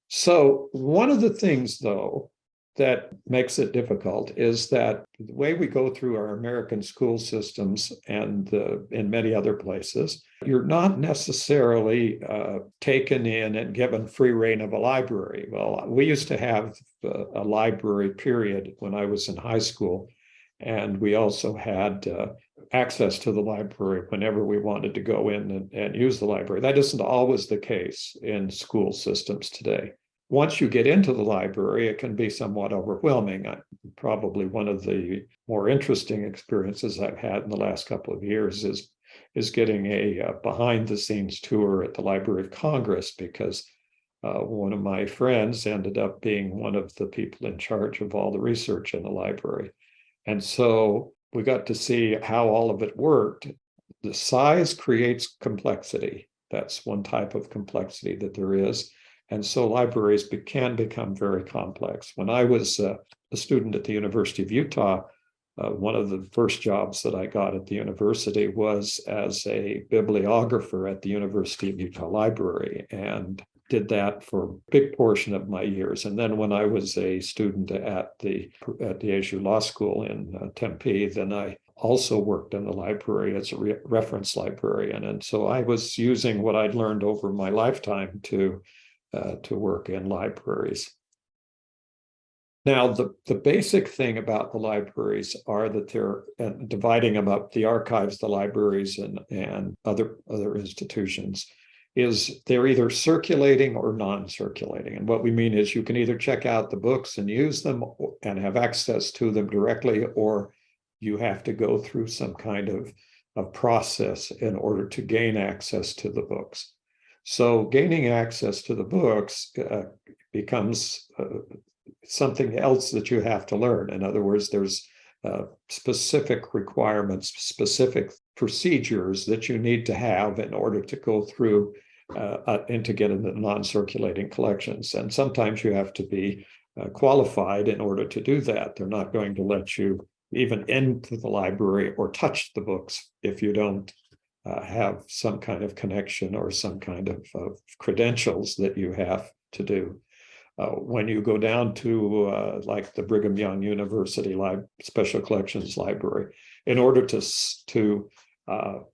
So one of the things, though, that makes it difficult is that the way we go through our American school systems and in many other places, you're not necessarily taken in and given free rein of a library. Well, we used to have a library period when I was in high school, and we also had access to the library whenever we wanted to go in and use the library. That isn't always the case in school systems today. Once you get into the library, it can be somewhat overwhelming. Probably one of the more interesting experiences I've had in the last couple of years is getting a behind-the-scenes tour at the Library of Congress, because one of my friends ended up being one of the people in charge of all the research in the library. And so we got to see how all of it worked. The size creates complexity. That's one type of complexity that there is. And so libraries can become very complex. When I was a student at the University of Utah, one of the first jobs that I got at the university was as a bibliographer at the University of Utah Library, and did that for a big portion of my years. And then when I was a student at the ASU Law School in Tempe, then I also worked in the library as a reference librarian. And so I was using what I'd learned over my lifetime to work in libraries. Now, the basic thing about the libraries are that they're dividing them up, the archives, the libraries, and other institutions, is they're either circulating or non-circulating. And what we mean is you can either check out the books and use them and have access to them directly, or you have to go through some kind of process in order to gain access to the books. So gaining access to the books becomes something else that you have to learn. In other words, there's specific requirements, specific procedures that you need to have in order to go through and to get into non-circulating collections. And sometimes you have to be qualified in order to do that. They're not going to let you even into the library or touch the books if you don't have some kind of connection or some kind of credentials that you have to do. When you go down to like the Brigham Young University Special Collections Library, in order to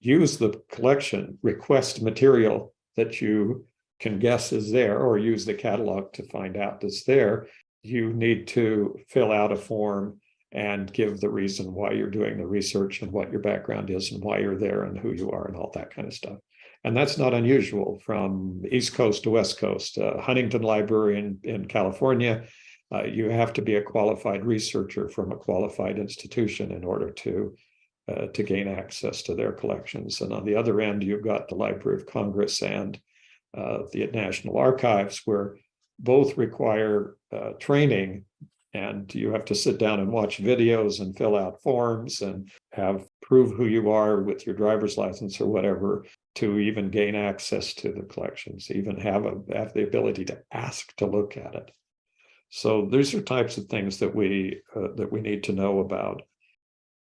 use the collection, request material that you can guess is there, or use the catalog to find out is there, you need to fill out a form and give the reason why you're doing the research and what your background is and why you're there and who you are and all that kind of stuff. And that's not unusual from East Coast to West Coast. Huntington Library in California, you have to be a qualified researcher from a qualified institution in order to gain access to their collections. And on the other end, you've got the Library of Congress and the National Archives, where both require training, and you have to sit down and watch videos and fill out forms and prove who you are with your driver's license or whatever to even gain access to the collections, even have the ability to ask to look at it. So these are types of things that we need to know about.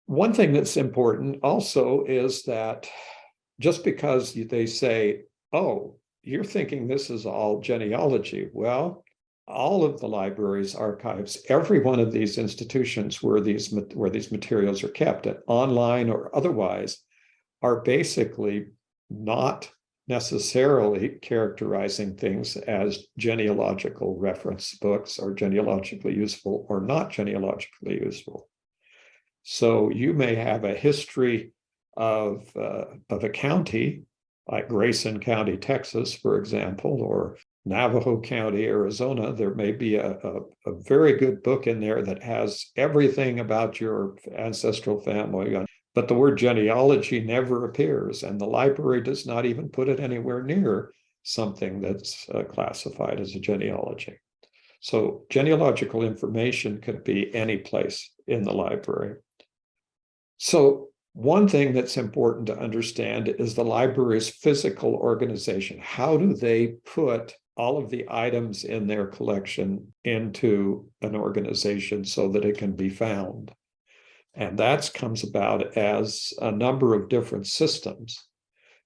One thing that's important also is that just because they say, oh, you're thinking this is all genealogy. Well, all of the libraries, archives, every one of these institutions where these materials are kept, online or otherwise, are basically not necessarily characterizing things as genealogical reference books or genealogically useful or not genealogically useful. So you may have a history of a county, like Grayson County, Texas, for example, or Navajo County, Arizona. There may be a very good book in there that has everything about your ancestral family, but the word genealogy never appears, and the library does not even put it anywhere near something that's classified as a genealogy. So genealogical information could be any place in the library. So one thing that's important to understand is the library's physical organization. How do they put all of the items in their collection into an organization so that it can be found? And that comes about as a number of different systems.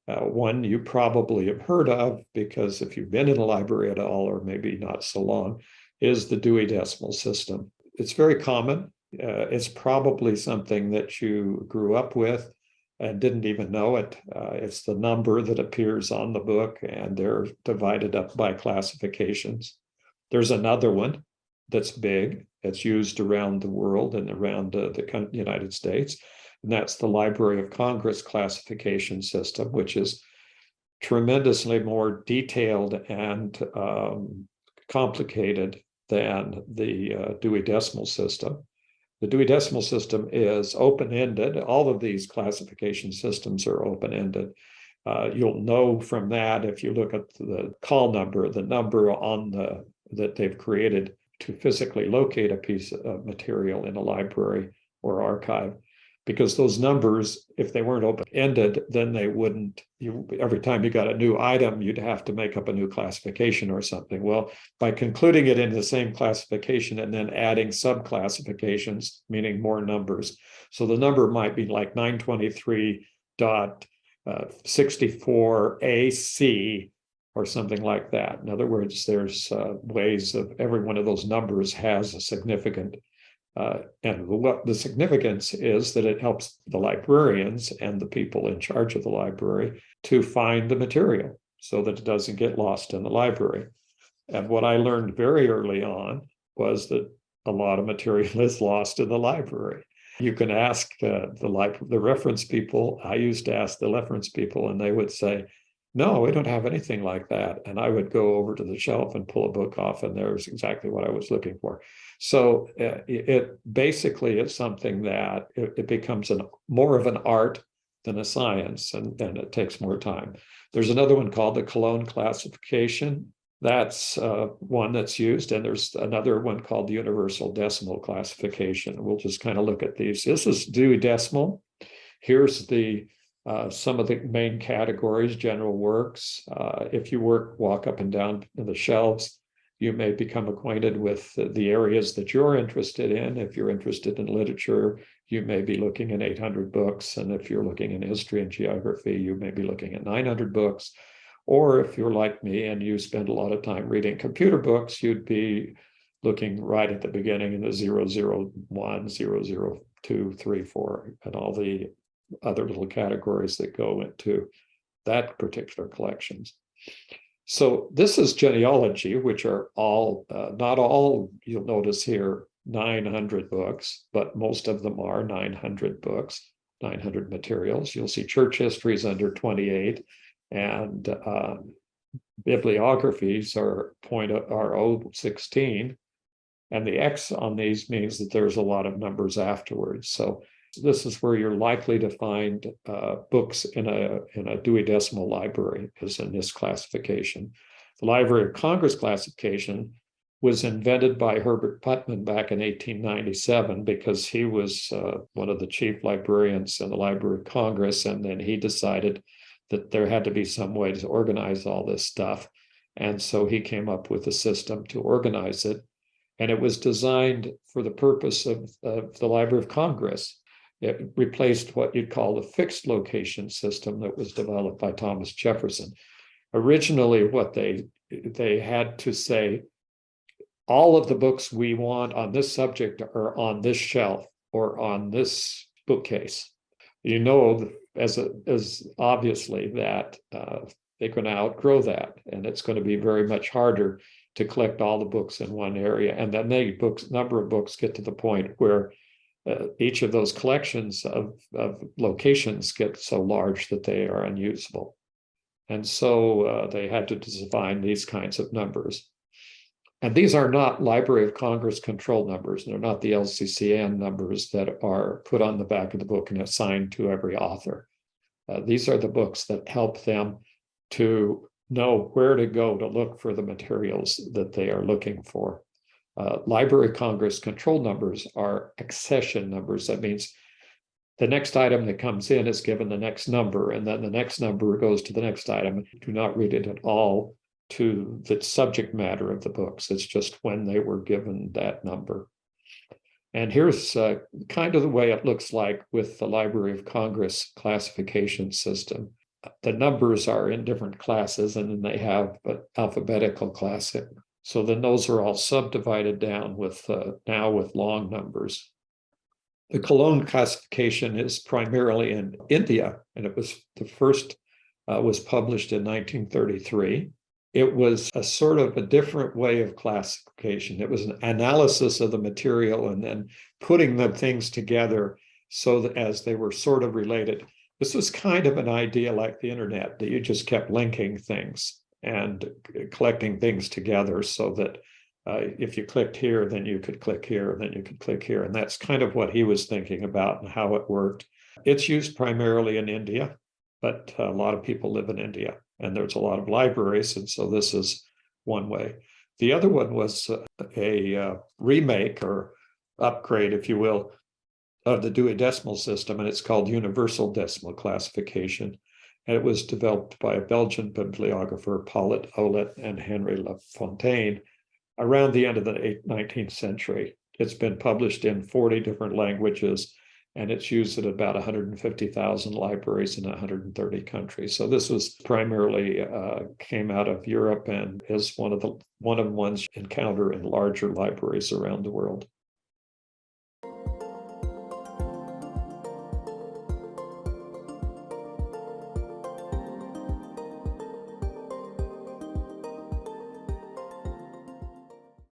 One you probably have heard of, because if you've been in a library at all, or maybe not so long, is the Dewey Decimal System. It's very common. It's probably something that you grew up with and didn't even know it. It's the number that appears on the book, and they're divided up by classifications. There's another one that's big. It's used around the world and around the United States. And that's the Library of Congress classification system, which is tremendously more detailed and complicated than the Dewey Decimal System. The Dewey Decimal System is open-ended. All of these classification systems are open-ended. You'll know from that if you look at the call number, the number on that they've created to physically locate a piece of material in a library or archive, because those numbers, if they weren't open-ended, then they wouldn't, every time you got a new item, you'd have to make up a new classification or something. Well, by concluding it in the same classification and then adding subclassifications, meaning more numbers. So the number might be like 923.64AC or something like that. In other words, there's ways of every one of those numbers has a significant and what the significance is that it helps the librarians and the people in charge of the library to find the material so that it doesn't get lost in the library. And what I learned very early on was that a lot of material is lost in the library. You can ask the reference people. I used to ask the reference people, and they would say, no, we don't have anything like that. And I would go over to the shelf and pull a book off, and there's exactly what I was looking for. So it basically is something that it becomes more of an art than a science, and it takes more time. There's another one called the Cologne classification. That's one that's used. And there's another one called the Universal Decimal classification. We'll just kind of look at these. This is Dewey Decimal. Here's some of the main categories: general works. If you walk up and down the shelves, you may become acquainted with the areas that you're interested in. If you're interested in literature, you may be looking at 800 books. And if you're looking in history and geography, you may be looking at 900 books. Or if you're like me and you spend a lot of time reading computer books, you'd be looking right at the beginning in the 001, 002, 3, 4, and all the other little categories that go into that particular collections. So this is genealogy, which are all, not all, you'll notice here, 900 books, but most of them are 900 books, 900 materials. You'll see church histories under 28, and bibliographies are 016, and the X on these means that there's a lot of numbers afterwards. So this is where you're likely to find books in a Dewey Decimal library, is in this classification. The Library of Congress classification was invented by Herbert Putnam back in 1897 because he was one of the chief librarians in the Library of Congress, and then he decided that there had to be some way to organize all this stuff. And so he came up with a system to organize it. And it was designed for the purpose of the Library of Congress. It replaced what you'd call the fixed location system that was developed by Thomas Jefferson. Originally, what they had to say, all of the books we want on this subject are on this shelf or on this bookcase. You know, as obviously that they're going to outgrow that, and it's going to be very much harder to collect all the books in one area. And then number of books get to the point where each of those collections of locations get so large that they are unusable. And so they had to define these kinds of numbers. And these are not Library of Congress control numbers. They're not the LCCN numbers that are put on the back of the book and assigned to every author. These are the books that help them to know where to go to look for the materials that they are looking for. Library of Congress control numbers are accession numbers. That means the next item that comes in is given the next number, and then the next number goes to the next item. Do not read it at all to the subject matter of the books. It's just when they were given that number. And here's kind of the way it looks like with the Library of Congress classification system. the numbers are in different classes, and then they have alphabetical classic. So then those are all subdivided down with now with long numbers. The Cologne classification is primarily in India, and it was the first was published in 1933. It was a sort of a different way of classification. It was an analysis of the material and then putting the things together so that as they were sort of related. This was kind of an idea like the internet, that you just kept linking things and collecting things together so that if you clicked here, then you could click here, and then you could click here. And that's kind of what he was thinking about and how it worked. It's used primarily in India, but a lot of people live in India, and there's a lot of libraries. And so this is one way. The other one was a remake or upgrade, if you will, of the Dewey Decimal System, and it's called Universal Decimal Classification. And it was developed by a Belgian bibliographer, Paulette Ouellette and Henry Lafontaine, around the end of the 19th century. It's been published in 40 different languages, and it's used at about 150,000 libraries in 130 countries. So this was primarily came out of Europe and is one of the ones you encounter in larger libraries around the world.